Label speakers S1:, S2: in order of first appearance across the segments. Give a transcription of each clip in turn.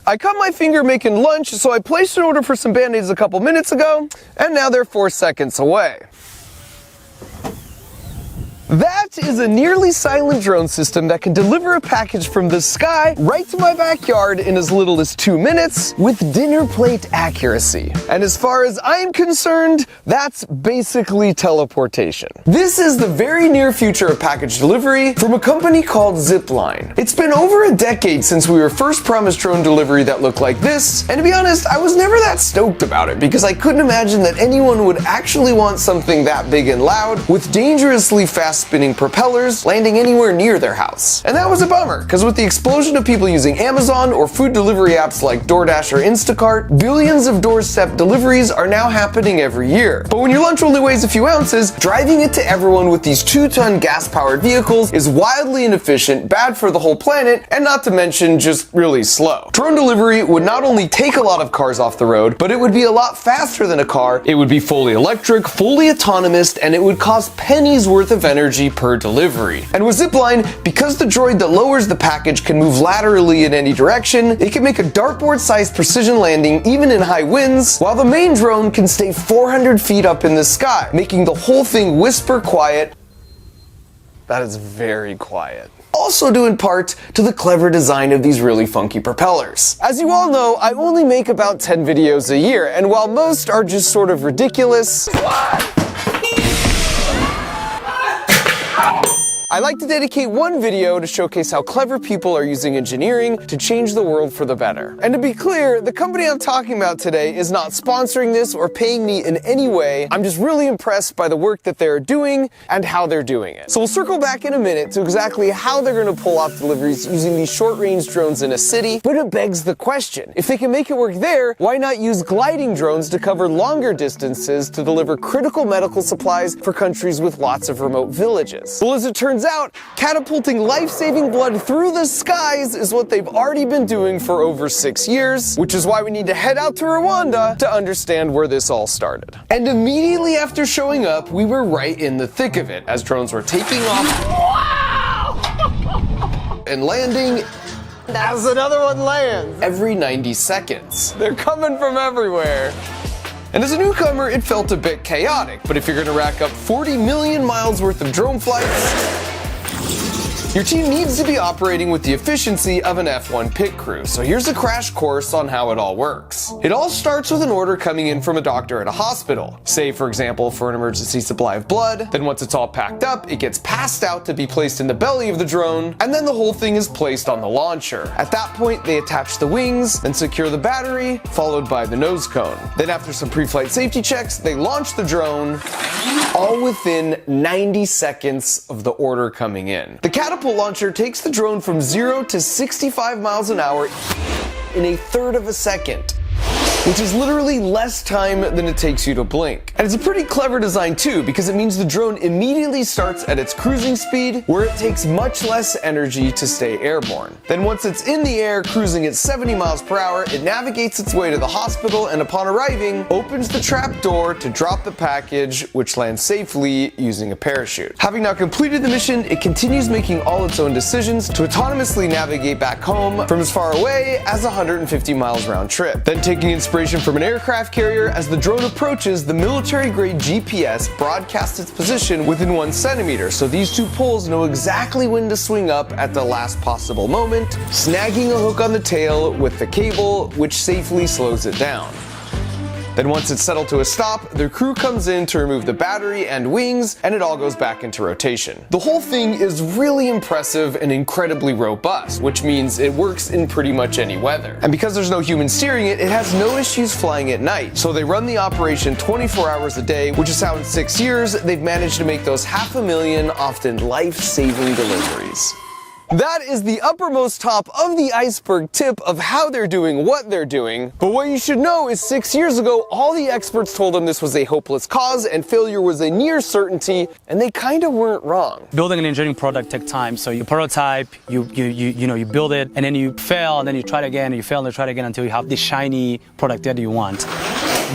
S1: I cut my finger making lunch, so I placed an order for some Band-Aids a couple minutes ago, and now they're 4 seconds away. That is a nearly silent drone system that can deliver a package from the sky right to my backyard in as little as 2 minutes with dinner plate accuracy. And as far as I'm concerned, that's basically teleportation. This is the very near future of package delivery from a company called Zipline. It's been over a decade since we were first promised drone delivery that looked like this, and to be honest, I was never that stoked about it because I couldn't imagine that anyone would actually want something that big and loud with dangerously fast spinning propellers landing anywhere near their house. And that was a bummer, because with the explosion of people using Amazon or food delivery apps like DoorDash or Instacart, billions of doorstep deliveries are now happening every year. But when your lunch only weighs a few ounces, driving it to everyone with these 2-ton gas-powered vehicles is wildly inefficient, bad for the whole planet, and not to mention just really slow. Drone delivery would not only take a lot of cars off the road, but it would be a lot faster than a car, it would be fully electric, fully autonomous, and it would cost pennies worth of energy per delivery. And with Zipline, because the droid that lowers the package can move laterally in any direction, it can make a dartboard-sized precision landing even in high winds, while the main drone can stay 400 feet up in the sky, making the whole thing whisper quiet. That is very quiet. Also due in part to the clever design of these really funky propellers. As you all know, I only make about 10 videos a year, and while most are just sort of ridiculous, I like to dedicate one video to showcase how clever people are using engineering to change the world for the better. And to be clear, the company I'm talking about today is not sponsoring this or paying me in any way. I'm just really impressed by the work that they're doing and how they're doing it. So we'll circle back in a minute to exactly how they're going to pull off deliveries using these short-range drones in a city, but it begs the question, if they can make it work there, why not use gliding drones to cover longer distances to deliver critical medical supplies for countries with lots of remote villages? Well, as it turns out, catapulting life-saving blood through the skies is what they've already been doing for over 6 years, which is why we need to head out to Rwanda to understand where this all started. And immediately after showing up, we were right in the thick of it, as drones were taking off and landing as another one lands every 90 seconds. They're coming from everywhere. And as a newcomer, it felt a bit chaotic, but if you're gonna rack up 40 million miles worth of drone flights, your team needs to be operating with the efficiency of an F1 pit crew, so here's a crash course on how it all works. It all starts with an order coming in from a doctor at a hospital, say for example for an emergency supply of blood. Then once it's all packed up, it gets passed out to be placed in the belly of the drone, and then the whole thing is placed on the launcher. At that point, they attach the wings, then secure the battery, followed by the nose cone. Then after some pre-flight safety checks, they launch the drone, all within 90 seconds of the order coming in. The catapult launcher takes the drone from 0 to 65 miles an hour in a third of a second, which is literally less time than it takes you to blink. And it's a pretty clever design too, because it means the drone immediately starts at its cruising speed, where it takes much less energy to stay airborne. Then once it's in the air, cruising at 70 miles per hour, it navigates its way to the hospital, and upon arriving, opens the trap door to drop the package, which lands safely using a parachute. Having now completed the mission, it continues making all its own decisions to autonomously navigate back home from as far away as 150 miles round trip. Then taking inspiration from an aircraft carrier, as the drone approaches, the military-grade GPS broadcasts its position within 1 centimeter, so these two poles know exactly when to swing up at the last possible moment, snagging a hook on the tail with the cable, which safely slows it down. Then once it's settled to a stop, their crew comes in to remove the battery and wings, and it all goes back into rotation. The whole thing is really impressive and incredibly robust, which means it works in pretty much any weather. And because there's no human steering it, it has no issues flying at night, so they run the operation 24 hours a day, which is how in 6 years, they've managed to make those 500,000 often life-saving deliveries. That is the uppermost top of the iceberg tip of how they're doing what they're doing. But what you should know is 6 years ago, all the experts told them this was a hopeless cause and failure was a near certainty, and they kind of weren't wrong.
S2: Building an engineering product takes time, so you prototype, you build it, and then you fail, and then you try it again, and you fail, and you try it again until you have the shiny product that you want.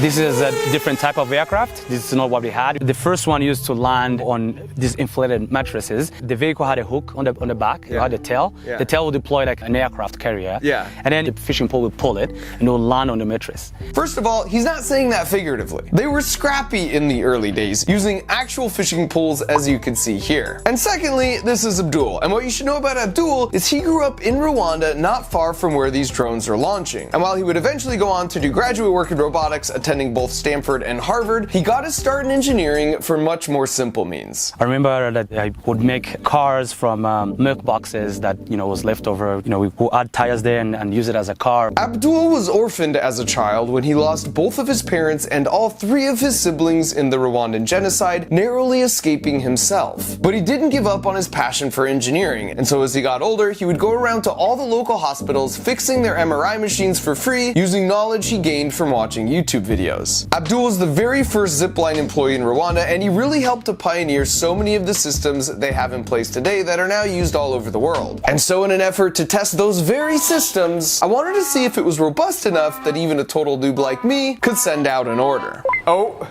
S2: This is a different type of aircraft. This is not what we had. The first one used to land on these inflated mattresses. The vehicle had a hook on the back. It had a tail. The tail would deploy like an aircraft carrier. And then the fishing pole would pull it and it would land on the mattress.
S1: First of all, he's not saying that figuratively. They were scrappy in the early days, using actual fishing poles as you can see here. And secondly, this is Abdul. And what you should know about Abdul is he grew up in Rwanda, not far from where these drones are launching. And while he would eventually go on to do graduate work in robotics, attending both Stanford and Harvard, he got his start in engineering for much more simple means.
S2: I remember that I would make cars from milk boxes that, was left over. We would add tires there and use it as a car.
S1: Abdul was orphaned as a child when he lost both of his parents and all 3 of his siblings in the Rwandan genocide, narrowly escaping himself. But he didn't give up on his passion for engineering, and so as he got older, he would go around to all the local hospitals fixing their MRI machines for free using knowledge he gained from watching YouTube videos. Abdul was the very first zipline employee in Rwanda, and he really helped to pioneer so many of the systems they have in place today that are now used all over the world. And so in an effort to test those very systems, I wanted to see if it was robust enough that even a total noob like me could send out an order. Oh,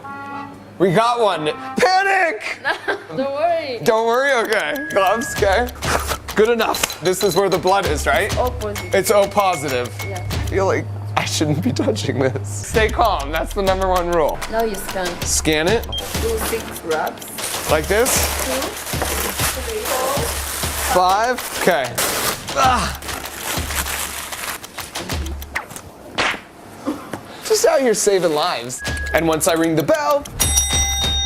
S1: we got one. Panic!
S3: Don't worry.
S1: Don't worry, okay. Gloves, okay. Good enough. This is where the blood is, right?
S3: O positive.
S1: It's O positive.
S3: Yeah.
S1: I feel like I shouldn't be touching this. Stay calm, that's the #1 rule.
S3: Now you scan.
S1: Scan it.
S3: Do 6 grabs.
S1: Like this?
S3: 2, 3, 4.
S1: 5, okay. Ah. Just out here saving lives. And once I ring the bell,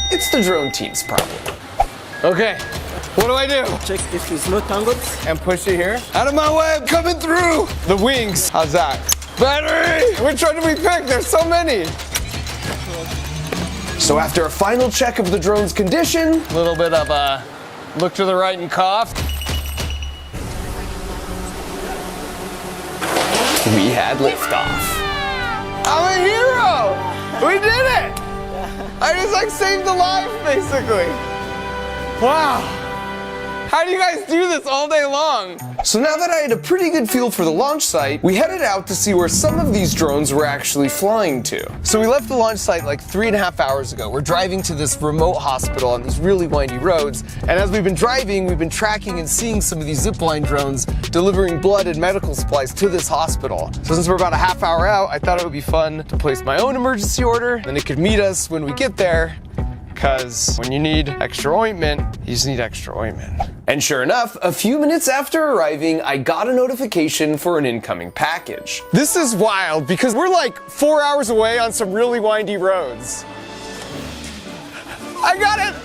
S1: it's the drone team's problem. Okay, what do I do?
S4: Check if it's not tangled.
S1: And push it here. Out of my way, I'm coming through! The wings, how's that? Battery! Which one do we pick? There's so many! So after a final check of the drone's condition, a little bit of a look to the right and cough, we had liftoff. I'm a hero! We did it! I just saved a life, basically. Wow. How do you guys do this all day long? So now that I had a pretty good feel for the launch site, we headed out to see where some of these drones were actually flying to. So we left the launch site like 3.5 hours ago. We're driving to this remote hospital on these really windy roads. And as we've been driving, we've been tracking and seeing some of these zipline drones delivering blood and medical supplies to this hospital. So since we're about a half hour out, I thought it would be fun to place my own emergency order. Then it could meet us when we get there. Because when you need extra ointment, you just need extra ointment. And sure enough, a few minutes after arriving, I got a notification for an incoming package. This is wild because we're like 4 hours away on some really windy roads. I got it!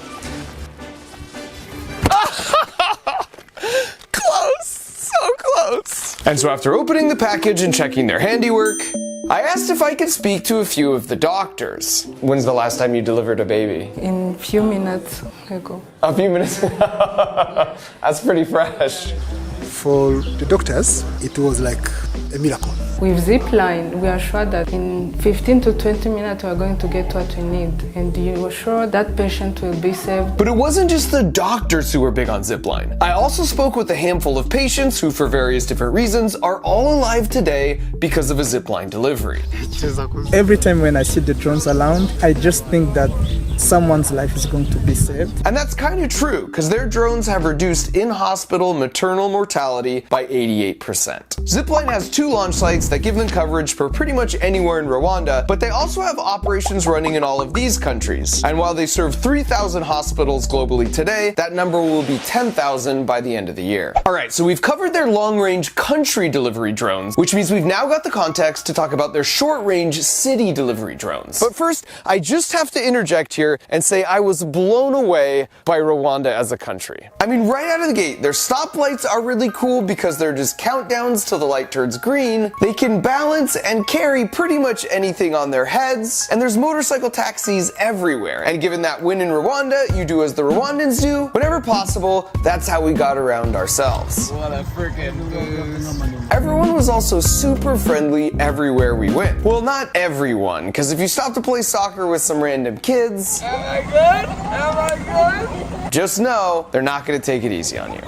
S1: Close, so close. And so after opening the package and checking their handiwork, I asked if I could speak to a few of the doctors. When's the last time you delivered a baby?
S5: In a few minutes ago.
S1: A few minutes? That's pretty fresh.
S4: For the doctors, it was like a miracle.
S5: With Zipline, we are sure that in 15 to 20 minutes we are going to get what we need. And you are sure that patient will be saved.
S1: But it wasn't just the doctors who were big on Zipline. I also spoke with a handful of patients who, for various different reasons, are all alive today because of a Zipline delivery.
S6: Every time when I see the drones around, I just think that someone's life is going to be saved.
S1: And that's kind of true, because their drones have reduced in-hospital maternal mortality by 88%. Zipline has 2 launch sites that give them coverage for pretty much anywhere in Rwanda, but they also have operations running in all of these countries. And while they serve 3,000 hospitals globally today, that number will be 10,000 by the end of the year. Alright, so we've covered their long-range country delivery drones, which means we've now got the context to talk about their short-range city delivery drones. But first, I just have to interject here and say I was blown away by Rwanda as a country. I mean, right out of the gate, their stoplights are really cool because they're just countdowns till the light turns green. They can balance and carry pretty much anything on their heads, and there's motorcycle taxis everywhere. And given that when in Rwanda, you do as the Rwandans do, whenever possible, that's how we got around ourselves. What a freaking boost. Everyone was also super friendly everywhere we went. Well, not everyone, because if you stop to play soccer with some random kids, am I good? Am I good? Just know, they're not gonna take it easy on you.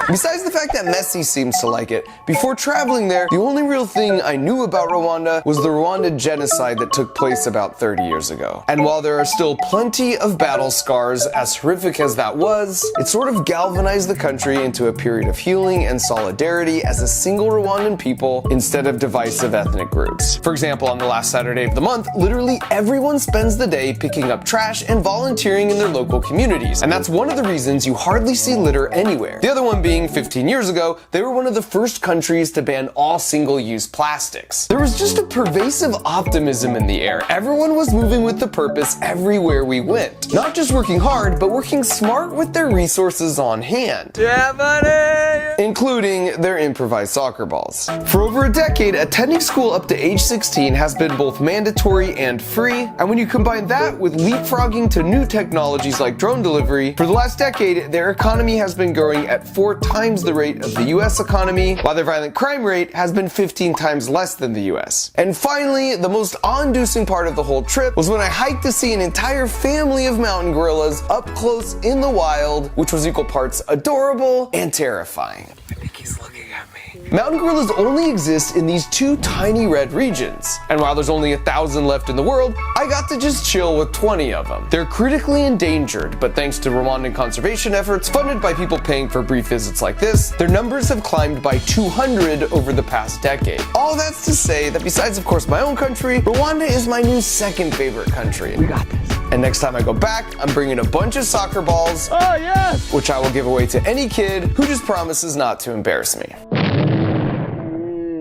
S1: Besides the fact that Messi seems to like it, before traveling there, the only real thing I knew about Rwanda was the Rwandan genocide that took place about 30 years ago. And while there are still plenty of battle scars, as horrific as that was, it sort of galvanized the country into a period of healing and solidarity as a single Rwandan people instead of divisive ethnic groups. For example, on the last Saturday of the month, literally everyone spends the day picking up trash and volunteering in their local communities. And that's one of the reasons you hardly see litter anywhere. The other one being 15 years ago, they were one of the first countries to ban all single-use plastics. There was just a pervasive optimism in the air. Everyone was moving with the purpose everywhere we went. Not just working hard, but working smart with their resources on hand.
S7: Yeah, buddy!
S1: Including their improvised soccer balls. For over a decade, attending school up to age 16 has been both mandatory and free, and when you combine that with leapfrogging to new technologies like drone delivery, for the last decade, their economy has been growing at 4 times the rate of the US economy, while their violent crime rate has been 15 times less than the US. And finally, the most awe-inducing part of the whole trip was when I hiked to see an entire family of mountain gorillas up close in the wild, which was equal parts adorable and terrifying.
S7: I think he's looking at me.
S1: Mountain gorillas only exist in these 2 tiny red regions, and while there's only 1,000 left in the world, I got to just chill with 20 of them. They're critically endangered, but thanks to Rwandan conservation efforts funded by people paying for brief visits like this, their numbers have climbed by 200 over the past decade. All that's to say that besides of course my own country, Rwanda is my new second favorite country.
S7: We got this.
S1: And next time I go back, I'm bringing a bunch of soccer balls,
S7: Oh, yes!
S1: which I will give away to any kid who just promises not to embarrass me.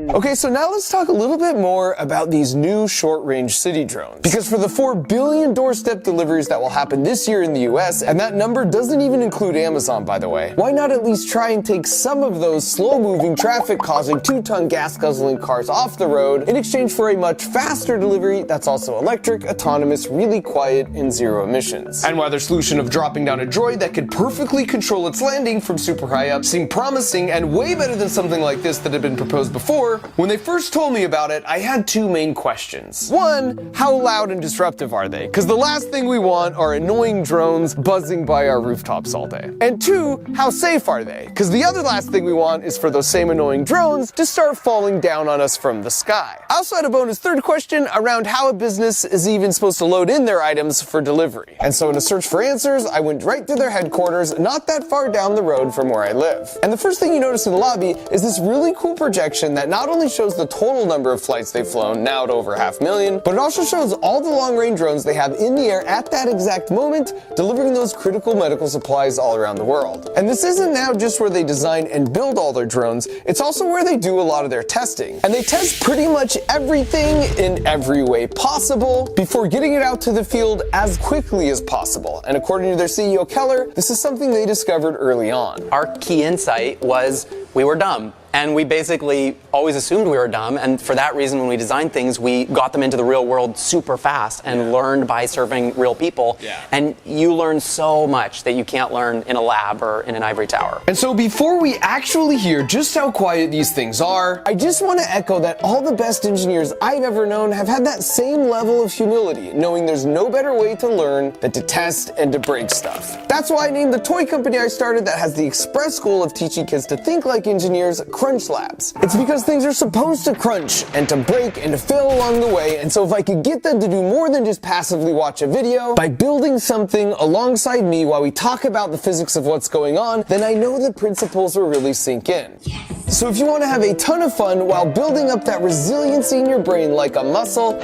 S1: Okay, so now let's talk a little bit more about these new short-range city drones. Because for the 4 billion doorstep deliveries that will happen this year in the US, and that number doesn't even include Amazon, by the way, why not at least try and take some of those slow-moving, traffic-causing, 2-ton gas-guzzling cars off the road in exchange for a much faster delivery that's also electric, autonomous, really quiet, and zero emissions. And while their solution of dropping down a droid that could perfectly control its landing from super high up seemed promising and way better than something like this that had been proposed before, when they first told me about it, I had 2 main questions. 1, how loud and disruptive are they? Because the last thing we want are annoying drones buzzing by our rooftops all day. And 2, how safe are they? Because the other last thing we want is for those same annoying drones to start falling down on us from the sky. I also had a bonus 3rd question around how a business is even supposed to load in their items for delivery. And so in a search for answers, I went right to their headquarters, not that far down the road from where I live. And the first thing you notice in the lobby is this really cool projection that not only shows the total number of flights they've flown, now at over 500,000, but it also shows all the long-range drones they have in the air at that exact moment, delivering those critical medical supplies all around the world. And this isn't now just where they design and build all their drones, it's also where they do a lot of their testing. And they test pretty much everything in every way possible before getting it out to the field as quickly as possible. And according to their CEO Keller, this is something they discovered early on.
S8: Our key insight was we were dumb. And we basically always assumed we were dumb, and for that reason, when we designed things, we got them into the real world super fast and learned by serving real people. And you learn so much that you can't learn in a lab or in an ivory tower.
S1: And so before we actually hear just how quiet these things are, I just want to echo that all the best engineers I've ever known have had that same level of humility, knowing there's no better way to learn than to test and to break stuff. That's why I named the toy company I started that has the express goal of teaching kids to think like engineers, Crunch Labs. It's because things are supposed to crunch and to break and to fail along the way, and so if I could get them to do more than just passively watch a video, by building something alongside me while we talk about the physics of what's going on, then I know the principles will really sink in. Yes. So if you want to have a ton of fun while building up that resiliency in your brain like a muscle,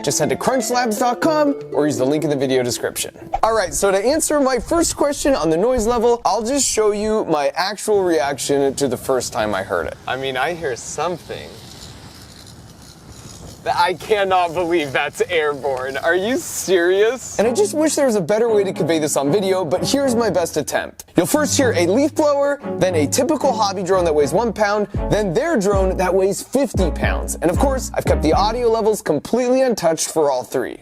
S1: just head to crunchlabs.com or use the link in the video description. Alright, so to answer my first question on the noise level, I'll just show you my actual reaction to the first time I heard it. I mean, I hear something. I cannot believe that's airborne. Are you serious? And I just wish there was a better way to convey this on video, but here's my best attempt. You'll first hear a leaf blower, then a typical hobby drone that weighs 1 pound, then their drone that weighs 50 pounds. And of course, I've kept the audio levels completely untouched for all 3.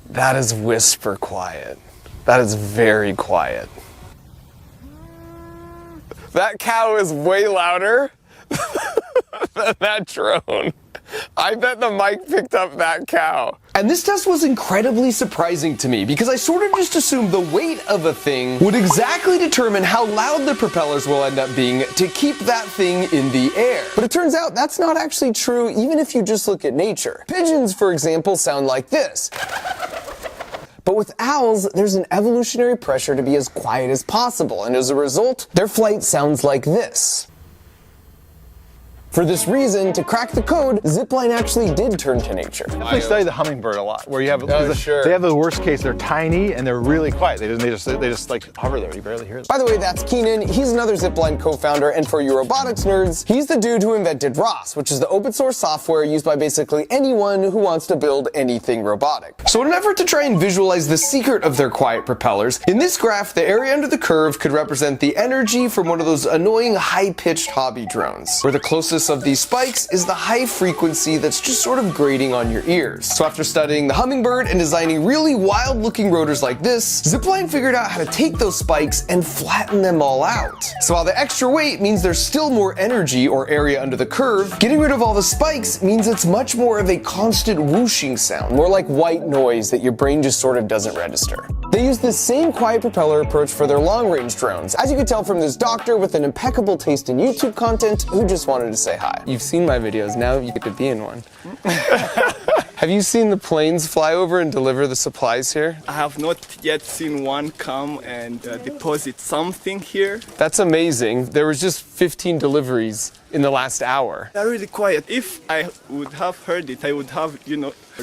S1: That is whisper quiet. That is very quiet. That cow is way louder That drone. I bet the mic picked up that cow. And this test was incredibly surprising to me because I sort of just assumed the weight of a thing would exactly determine how loud the propellers will end up being to keep that thing in the air. But it turns out that's not actually true even if you just look at nature. Pigeons, for example, sound like this. But with owls, there's an evolutionary pressure to be as quiet as possible, and as a result, their flight sounds like this. For this reason, to crack the code, Zipline actually did turn to nature.
S9: I study the hummingbird a lot, where you have
S1: sure.
S9: They have the worst case. They're tiny and they're really quiet. They just like hover there. You barely hear them.
S1: By the way, that's Keenan. He's another Zipline co-founder, and for you robotics nerds, he's the dude who invented ROS, which is the open source software used by basically anyone who wants to build anything robotic. So in an effort to try and visualize the secret of their quiet propellers, in this graph, the area under the curve could represent the energy from one of those annoying high-pitched hobby drones, where the closest of these spikes is the high frequency that's just sort of grating on your ears. So after studying the hummingbird and designing really wild looking rotors like this, Zipline figured out how to take those spikes and flatten them all out. So while the extra weight means there's still more energy or area under the curve, getting rid of all the spikes means it's much more of a constant whooshing sound, more like white noise that your brain just sort of doesn't register. They use the same quiet propeller approach for their long-range drones, as you can tell from this doctor with an impeccable taste in YouTube content who just wanted to say hi. You've seen my videos, now you get to be in one. Have you seen the planes fly over and deliver the supplies here?
S10: I have not yet seen one come and deposit something here.
S1: That's amazing. There was just 15 deliveries in the last hour.
S10: They're really quiet. If I would have heard it, I would have,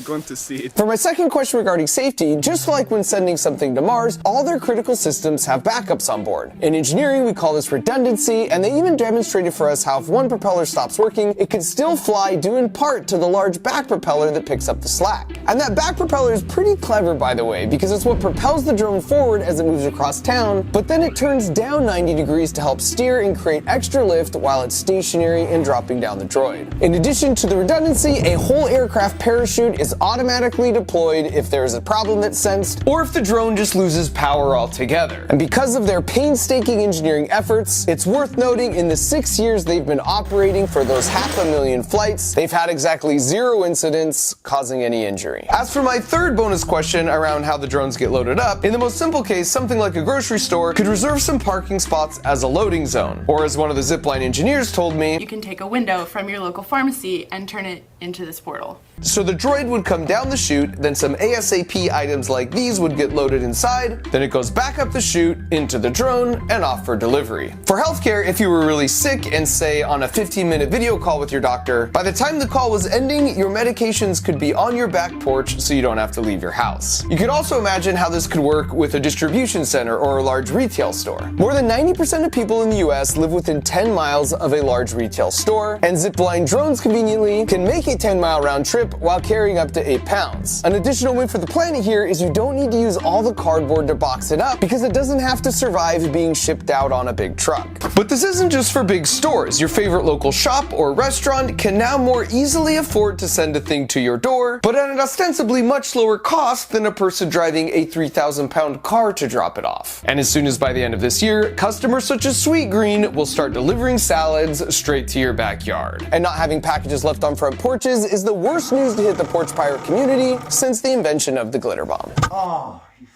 S10: gone to see it.
S1: For my second question regarding safety, just like when sending something to Mars, all their critical systems have backups on board. In engineering, we call this redundancy, and they even demonstrated for us how if one propeller stops working, it could still fly due in part to the large back propeller that picks up the slack. And that back propeller is pretty clever, by the way, because it's what propels the drone forward as it moves across town, but then it turns down 90 degrees to help steer and create extra lift while it's stationary and dropping down the droid. In addition to the redundancy, a whole aircraft parachute is automatically deployed if there is a problem that's sensed, or if the drone just loses power altogether. And because of their painstaking engineering efforts, it's worth noting in the 6 years they've been operating for those 500,000 flights, they've had exactly 0 incidents causing any injury. As for my third bonus question around how the drones get loaded up, in the most simple case, something like a grocery store could reserve some parking spots as a loading zone. Or as one of the Zipline engineers told me,
S11: you can take a window from your local pharmacy and turn it into this portal.
S1: So the droid would come down the chute, then some ASAP items like these would get loaded inside, then it goes back up the chute, into the drone, and off for delivery. For healthcare, if you were really sick and say on a 15-minute video call with your doctor, by the time the call was ending, your medications could be on your back porch so you don't have to leave your house. You could also imagine how this could work with a distribution center or a large retail store. More than 90% of people in the US live within 10 miles of a large retail store, and Zipline drones conveniently can make a 10-mile round trip while carrying up to 8 pounds. An additional win for the planet here is you don't need to use all the cardboard to box it up because it doesn't have to survive being shipped out on a big truck. But this isn't just for big stores. Your favorite local shop or restaurant can now more easily afford to send a thing to your door, but at an ostensibly much lower cost than a person driving a 3,000-pound car to drop it off. And as soon as by the end of this year, customers such as Sweet Green will start delivering salads straight to your backyard. And not having packages left on front porches is the worst news to hit the porch pirate community since the invention of the glitter bomb.
S7: Oh, you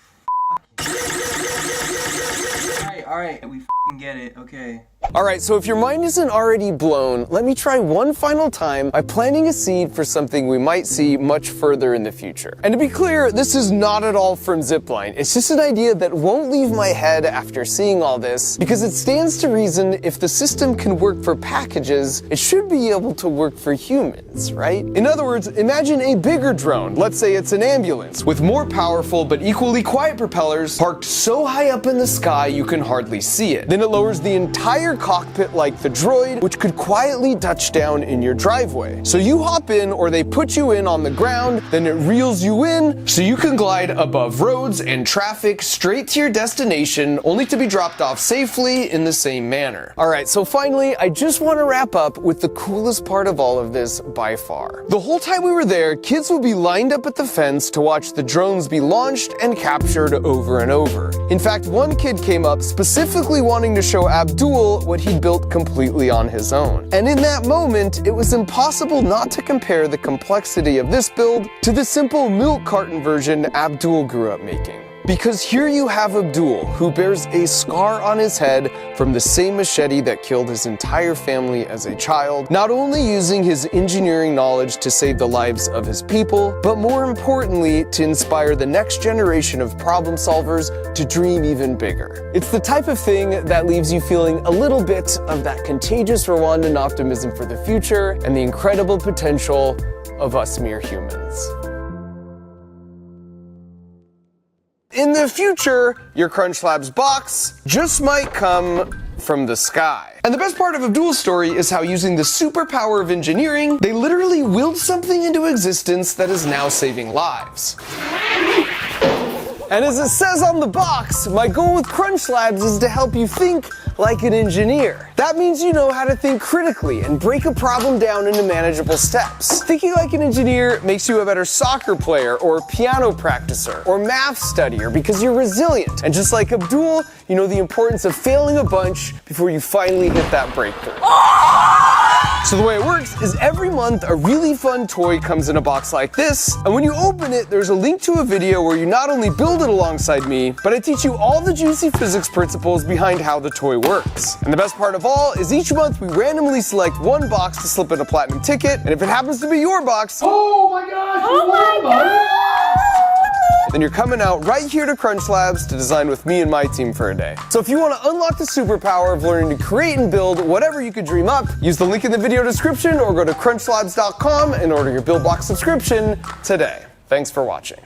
S7: Alright, we get it, okay.
S1: Alright, so if your mind isn't already blown, let me try one final time by planting a seed for something we might see much further in the future. And to be clear, this is not at all from Zipline. It's just an idea that won't leave my head after seeing all this, because it stands to reason if the system can work for packages, it should be able to work for humans, right? In other words, imagine a bigger drone, let's say it's an ambulance, with more powerful but equally quiet propellers parked so high up in the sky you can hardly see it. Then it lowers the entire cockpit like the droid, which could quietly touch down in your driveway. So you hop in, or they put you in on the ground, then it reels you in so you can glide above roads and traffic straight to your destination, only to be dropped off safely in the same manner. Alright, so finally, I just want to wrap up with the coolest part of all of this by far. The whole time we were there, kids would be lined up at the fence to watch the drones be launched and captured over and over. In fact, one kid came up specifically specifically wanting to show Abdul what he'd built completely on his own. And in that moment, it was impossible not to compare the complexity of this build to the simple milk carton version Abdul grew up making. Because here you have Abdul, who bears a scar on his head from the same machete that killed his entire family as a child, not only using his engineering knowledge to save the lives of his people, but more importantly, to inspire the next generation of problem solvers to dream even bigger. It's the type of thing that leaves you feeling a little bit of that contagious Rwandan optimism for the future and the incredible potential of us mere humans. In the future, your Crunch Labs box just might come from the sky. And the best part of Abdul's story is how, using the superpower of engineering, they literally willed something into existence that is now saving lives. And as it says on the box, my goal with Crunch Labs is to help you think like an engineer. That means you know how to think critically and break a problem down into manageable steps. Thinking like an engineer makes you a better soccer player or piano practicer or math studier because you're resilient. And just like Abdul, you know the importance of failing a bunch before you finally hit that breakthrough. So the way it works is every month a really fun toy comes in a box like this, and when you open it, there's a link to a video where you not only build it alongside me, but I teach you all the juicy physics principles behind how the toy works. And the best part of all is each month we randomly select one box to slip in a platinum ticket, and if it happens to be your box,
S3: Oh my gosh! Oh my god!
S1: then you're coming out right here to Crunch Labs to design with me and my team for a day. So if you want to unlock the superpower of learning to create and build whatever you could dream up, use the link in the video description or go to crunchlabs.com and order your Build Box subscription today. Thanks for watching.